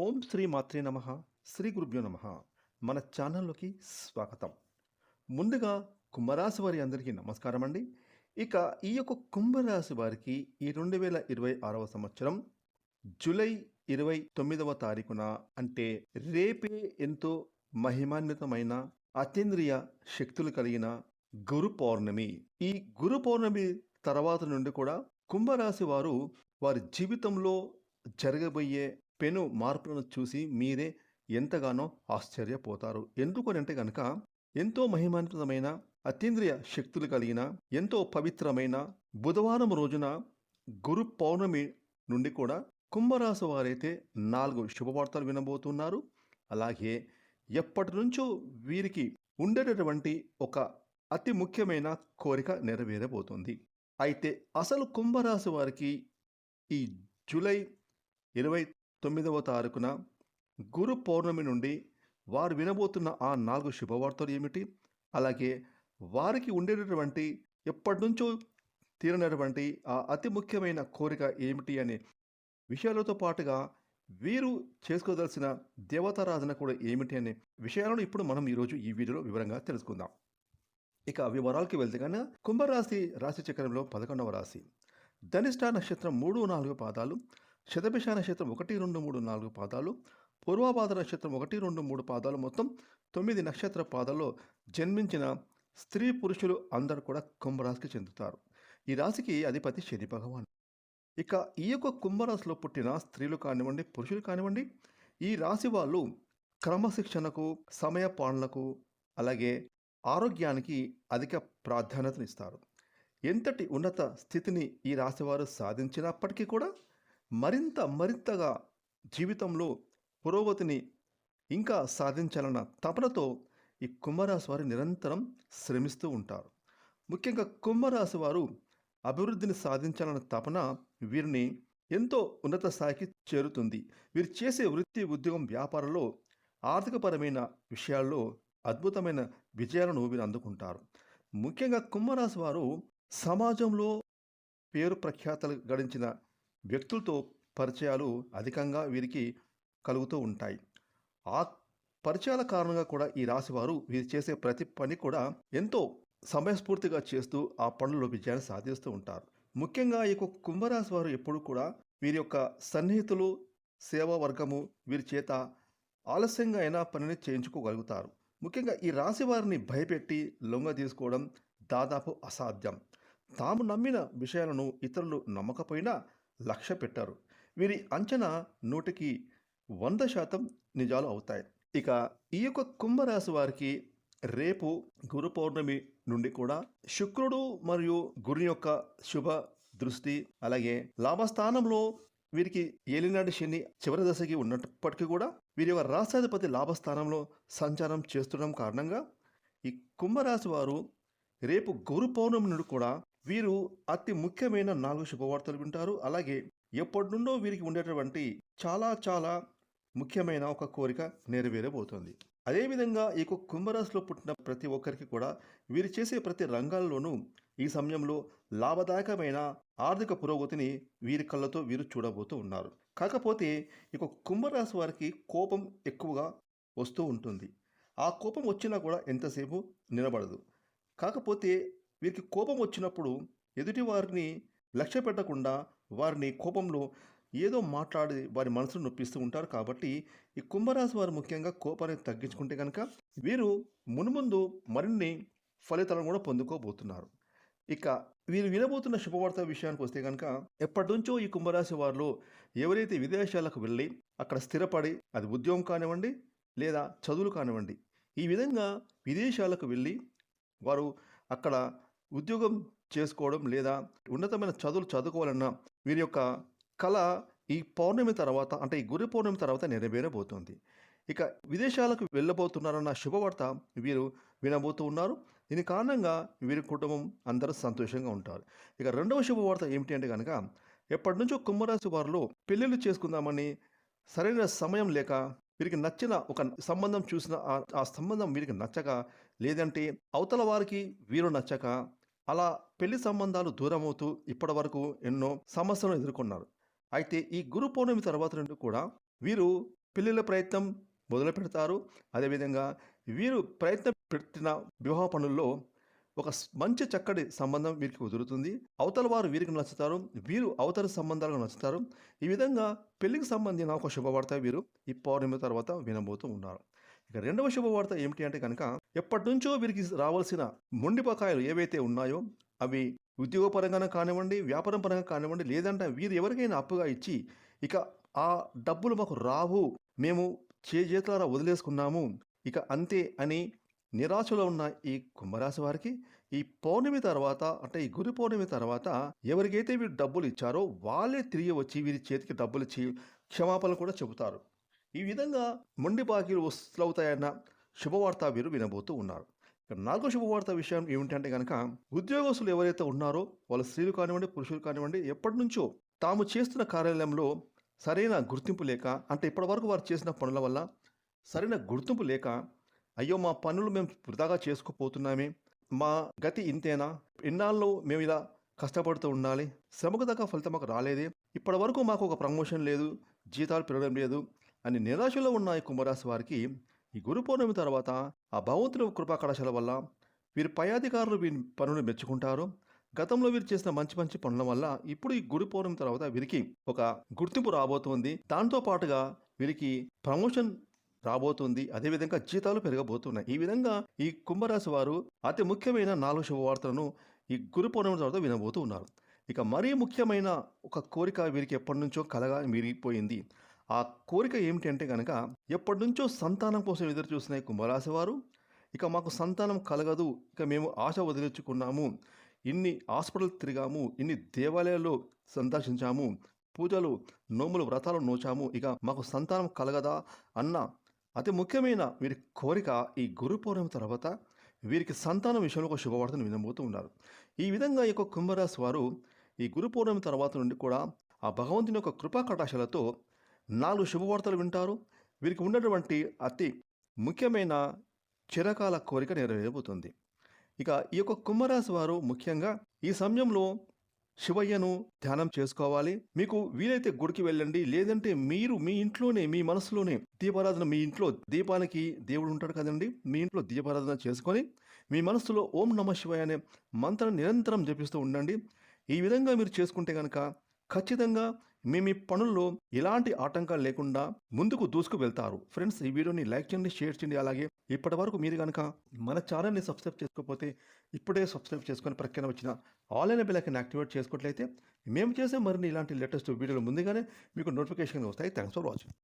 ఓం శ్రీ మాత్రే నమ. శ్రీ గురుభ్యో నమ. మన ఛానల్లోకి స్వాగతం. ముందుగా కుంభరాశి వారి అందరికీ నమస్కారం అండి. ఇక ఈ యొక్క కుంభరాశి వారికి ఈ 2026వ సంవత్సరం జూలై 29వ తారీఖున, అంటే రేపే ఎంతో మహిమాన్వితమైన అతీంద్రియ శక్తులు కలిగిన గురు పౌర్ణమి. ఈ గురు పౌర్ణమి తర్వాత నుండి కూడా కుంభరాశి వారు వారి జీవితంలో జరగబోయే పెను మార్పులను చూసి మీరే ఎంతగానో ఆశ్చర్యపోతారు. ఎందుకనంటే గనక ఎంతో మహిమాన్వితమైన అతీంద్రియ శక్తులు కలిగిన ఎంతో పవిత్రమైన బుధవారం రోజున గురు పౌర్ణమి నుండి కూడా కుంభరాశి వారైతే 4 శుభవార్తలు వినబోతున్నారు. అలాగే ఎప్పటి నుంచో వీరికి ఉండేటటువంటి ఒక అతి ముఖ్యమైన కోరిక నెరవేరబోతుంది. అయితే అసలు కుంభరాశి వారికి ఈ జూలై 29వ తారీఖున గురు పౌర్ణమి నుండి వారు వినబోతున్న ఆ 4 శుభవార్తలు ఏమిటి, అలాగే వారికి ఉండేటటువంటి ఎప్పటి నుంచో తీరనటువంటి ఆ అతి ముఖ్యమైన కోరిక ఏమిటి అనే విషయాలతో పాటుగా వీరు చేసుకోదలసిన దేవతారాధన కూడా ఏమిటి అనే విషయాలను ఇప్పుడు మనం ఈరోజు ఈ వీడియోలో వివరంగా తెలుసుకుందాం. ఇక వివరాలకి వెళ్తే కన్నా కుంభరాశి రాశి చక్రంలో 11వ రాశి. ధనిష్ట నక్షత్రం 3-4 పాదాలు, శతభిష నక్షత్రం 1-2-3-4 పాదాలు, పూర్వభాద్ర నక్షత్రం 1-2-3 పాదాలు, మొత్తం 9 నక్షత్ర పాదాల్లో జన్మించిన స్త్రీ పురుషులు అందరూ కూడా కుంభరాశికి చెందుతారు. ఈ రాశికి అధిపతి శని భగవాన్. ఇక ఈ యొక్క కుంభరాశిలో పుట్టిన స్త్రీలు కానివ్వండి, పురుషులు కానివ్వండి, ఈ రాశి వాళ్ళు క్రమశిక్షణకు, సమయ పాలనకు, అలాగే ఆరోగ్యానికి అధిక ప్రాధాన్యతనిస్తారు. ఎంతటి ఉన్నత స్థితిని ఈ రాశివారు సాధించినప్పటికీ కూడా మరింతగా జీవితంలో పురోగతిని ఇంకా సాధించాలన్న తపనతో ఈ కుంభరాశి వారు నిరంతరం శ్రమిస్తూ ఉంటారు. ముఖ్యంగా కుంభరాశి వారు అభివృద్ధిని సాధించాలన్న తపన వీరిని ఎంతో ఉన్నత స్థాయికి చేరుతుంది. వీరు చేసే వృత్తి, ఉద్యోగం, వ్యాపారంలో ఆర్థికపరమైన విషయాల్లో అద్భుతమైన విజయాలను వీరు అందుకుంటారు. ముఖ్యంగా కుంభరాశి వారు సమాజంలో పేరు ప్రఖ్యాతలు గడించిన వ్యక్తులతో పరిచయాలు అధికంగా వీరికి కలుగుతూ ఉంటాయి. ఆ పరిచయాల కారణంగా కూడా ఈ రాశివారు వీరు చేసే ప్రతి పని కూడా ఎంతో సమయస్ఫూర్తిగా చేస్తూ ఆ పనుల్లో విజయాన్ని సాధిస్తూ ఉంటారు. ముఖ్యంగా ఈ కుంభరాశి వారు ఎప్పుడు కూడా వీరి యొక్క సన్నిహితులు, సేవా వర్గము వీరి చేత ఆలస్యంగా అయినా పనిని చేయించుకోగలుగుతారు. ముఖ్యంగా ఈ రాశి వారిని భయపెట్టి లొంగ తీసుకోవడం దాదాపు అసాధ్యం. తాము నమ్మిన విషయాలను ఇతరులు నమ్మకపోయినా లక్ష్య పెట్టారు. వీరి అంచనా 100% నిజాలు అవుతాయి. ఇక ఈ యొక్క కుంభరాశి వారికి రేపు గురు పౌర్ణమి నుండి కూడా శుక్రుడు మరియు గురు యొక్క శుభ దృష్టి, అలాగే లాభస్థానంలో వీరికి ఏలినాటి శని చివరి దశకి ఉన్నప్పటికీ కూడా వీరి యొక్క రాష్ట్రాధిపతి లాభస్థానంలో సంచారం చేస్తుండడం కారణంగా ఈ కుంభరాశి వారు రేపు గురు పౌర్ణమి నుండి కూడా వీరు అతి ముఖ్యమైన 4 శుభవార్తలు వింటారు. అలాగే ఎప్పటి నుండో వీరికి ఉండేటువంటి చాలా ముఖ్యమైన ఒక కోరిక నెరవేరబోతుంది. అదేవిధంగా ఈ కుంభరాశిలో పుట్టిన ప్రతి ఒక్కరికి కూడా వీరు చేసే ప్రతి రంగాల్లోనూ ఈ సమయంలో లాభదాయకమైన ఆర్థిక పురోగతిని వీరి కళ్ళతో వీరు చూడబోతూ ఉన్నారు. కాకపోతే ఈ కుంభరాశి వారికి కోపం ఎక్కువగా వస్తూ ఉంటుంది. ఆ కోపం వచ్చినా కూడా ఎంతసేపు నిలబడదు. కాకపోతే వీరికి కోపం వచ్చినప్పుడు ఎదుటి వారిని లక్ష్య పెట్టకుండా వారిని కోపంలో ఏదో మాట్లాడి వారి మనసును నొప్పిస్తూ ఉంటారు. కాబట్టి ఈ కుంభరాశి వారు ముఖ్యంగా కోపాన్ని తగ్గించుకుంటే కనుక వీరు మున్ముందు మరిన్ని ఫలితాలను కూడా పొందుకోబోతున్నారు. ఇక వీరు వినబోతున్న శుభవార్త విషయానికి వస్తే కనుక ఎప్పటి నుంచో ఈ కుంభరాశి వారిలో ఎవరైతే విదేశాలకు వెళ్ళి అక్కడ స్థిరపడి, అది ఉద్యోగం కానివ్వండి లేదా చదువులు కానివ్వండి, ఈ విధంగా విదేశాలకు వెళ్ళి వారు అక్కడ ఉద్యోగం చేసుకోవడం లేదా ఉన్నతమైన చదువులు చదువుకోవాలన్న వీరి యొక్క కళ ఈ పౌర్ణమి తర్వాత, అంటే ఈ గురు పౌర్ణమి తర్వాత నెరవేరబోతుంది. ఇక విదేశాలకు వెళ్ళబోతున్నారన్న శుభవార్త వీరు వినబోతూ ఉన్నారు. దీని కారణంగా వీరి కుటుంబం అందరూ సంతోషంగా ఉంటారు. ఇక రెండవ శుభవార్త ఏమిటి అంటే కనుక ఎప్పటి నుంచో కుంభరాశి వారిలో పెళ్ళిళ్ళు చేసుకుందామని సరైన సమయం లేక వీరికి నచ్చిన ఒక సంబంధం చూసిన ఆ సంబంధం వీరికి నచ్చక, లేదంటే అవతల వారికి వీరు నచ్చక అలా పెళ్లి సంబంధాలు దూరమవుతూ ఇప్పటి వరకు ఎన్నో సమస్యలను ఎదుర్కొన్నారు. అయితే ఈ గురు పౌర్ణమి తర్వాత నుండి కూడా వీరు పెళ్ళిళ్ళ ప్రయత్నం మొదలుపెడతారు. అదేవిధంగా వీరు ప్రయత్నం పెట్టిన వివాహ పనుల్లో ఒక మంచి చక్కటి సంబంధం వీరికి కుదురుతుంది. అవతల వారు వీరికి నచ్చుతారు. వీరు అవతలి సంబంధాలకు నచ్చుతారు. ఈ విధంగా పెళ్ళికి సంబంధించిన ఒక శుభవార్త వీరు ఈ పౌర్ణమి తర్వాత వినబోతూ ఉన్నారు. ఇక రెండవ శుభవార్త ఏమిటి అంటే గనక ఎప్పటినుంచో వీరికి రావాల్సిన మొండి బకాయిలు ఏవైతే ఉన్నాయో అవి ఉద్యోగపరంగానే కానివ్వండి, వ్యాపారం పరంగా కానివ్వండి, లేదంటే వీరు ఎవరికైనా అప్పుగా ఇచ్చి ఇక ఆ డబ్బులు మాకు రావు, మేము చేజేతులారా వదిలేసుకున్నాము, ఇక అంతే అని నిరాశలో ఉన్న ఈ కుంభరాశి వారికి ఈ పౌర్ణమి తర్వాత అంటే ఈ గురు పౌర్ణమి తర్వాత ఎవరికైతే వీరు డబ్బులు ఇచ్చారో వాళ్ళే తిరిగి వచ్చి వీరి చేతికి డబ్బులు ఇచ్చి క్షమాపణలు కూడా చెబుతారు. ఈ విధంగా మొండి బాకీలు వసూలవుతాయన్న శుభవార్త వీరు వినబోతూ ఉన్నారు. ఇక నాలుగో శుభవార్త విషయం ఏమిటంటే కనుక ఉద్యోగస్తులు ఎవరైతే ఉన్నారో వాళ్ళు స్త్రీలు కానివ్వండి, పురుషులు కానివ్వండి, ఎప్పటి నుంచో తాము చేస్తున్న కార్యాలయంలో సరైన గుర్తింపు లేక అంటే ఇప్పటివరకు వారు చేసిన పనుల వల్ల సరైన గుర్తింపు లేక అయ్యో మా పనులు మేము వృధాగా చేసుకుపోతున్నామే, మా గతి ఇంతేనా, ఇన్నాళ్ళు మేము ఇలా కష్టపడుతూ ఉండాలి, శ్రమకు తగ్గ ఫలితం మాకు రాలేదే, ఇప్పటి వరకు మాకు ఒక ప్రమోషన్ లేదు, జీతాలు పెరగడం లేదు అని నిరాశలో ఉన్న ఈ కుంభరాశి వారికి ఈ గురు పౌర్ణమి తర్వాత ఆ భగవంతుని కృపా కటాక్షాల వల్ల వీరి పై అధికారులు వీరి పనులు మెచ్చుకుంటారు. గతంలో వీరు చేసిన మంచి మంచి పనుల వల్ల ఇప్పుడు ఈ గురు పౌర్ణమి తర్వాత వీరికి ఒక గుర్తింపు రాబోతుంది. దాంతో పాటుగా వీరికి ప్రమోషన్ రాబోతుంది. అదేవిధంగా జీతాలు పెరగబోతున్నాయి. ఈ విధంగా ఈ కుంభరాశి వారు అతి ముఖ్యమైన 4 శుభవార్తలను ఈ గురు పౌర్ణమి తర్వాత వినబోతూ ఉన్నారు. ఇక మరీ ముఖ్యమైన ఒక కోరిక వీరికి ఎప్పటి నుంచో కలగా మిరిగిపోయింది. ఆ కోరిక ఏమిటి అంటే కనుక ఎప్పటి నుంచో సంతానం కోసం ఎదురు చూసిన ఈ కుంభరాశి వారు ఇక మాకు సంతానం కలగదు, ఇక మేము ఆశ వదిలించుకున్నాము, ఇన్ని హాస్పిటల్ తిరిగాము, ఇన్ని దేవాలయాల్లో సందర్శించాము, పూజలు, నోములు, వ్రతాలు నోచాము, ఇక మాకు సంతానం కలగదా అన్న అతి ముఖ్యమైన వీరి కోరిక ఈ గురు పౌర్ణమి తర్వాత వీరికి సంతానం విషయంలో ఒక శుభవార్తను వినబోతూ ఉన్నారు. ఈ విధంగా ఈ యొక్క కుంభరాశి వారు ఈ గురు పౌర్ణమి తర్వాత నుండి కూడా ఆ భగవంతుని యొక్క కృపా కటాక్షాలతో 4 శుభవార్తలు వింటారు. వీరికి ఉన్నటువంటి అతి ముఖ్యమైన చిరకాల కోరిక నెరవేరబోతుంది. ఇక ఈ యొక్క కుంభరాశి వారు ముఖ్యంగా ఈ సమయంలో శివయ్యను ధ్యానం చేసుకోవాలి. మీకు వీలైతే గుడికి వెళ్ళండి, లేదంటే మీరు మీ ఇంట్లోనే మీ మనసులోనే దీపారాధన, మీ ఇంట్లో దీపానికి దేవుడు ఉంటాడు కదండి, మీ ఇంట్లో దీపారాధన చేసుకొని మీ మనసులో ఓం నమ శివాయ అనే మంత్రం నిరంతరం జపిస్తూ ఉండండి. ఈ విధంగా మీరు చేసుకుంటే కనుక ఖచ్చితంగా మీ పనుల్లో ఎలాంటి ఆటంకాలు లేకుండా ముందుకు దూసుకు వెళ్తారు. ఫ్రెండ్స్, ఈ వీడియోని లైక్ చేయండి, షేర్ చేయండి. అలాగే ఇప్పటి వరకు మీరు కనుక మన ఛానల్ని సబ్స్క్రైబ్ చేసుకోకపోతే ఇప్పుడే సబ్స్క్రైబ్ చేసుకొని ప్రక్కన వచ్చిన ఆల్ అనే బెల్ ఐకాన్ యాక్టివేట్ చేసుకున్నట్లయితే మేము చేసే మరిన్ని ఇలాంటి లేటెస్ట్ వీడియోలు ముందుగానే మీకు నోటిఫికేషన్ వస్తాయి. Thanks for watching.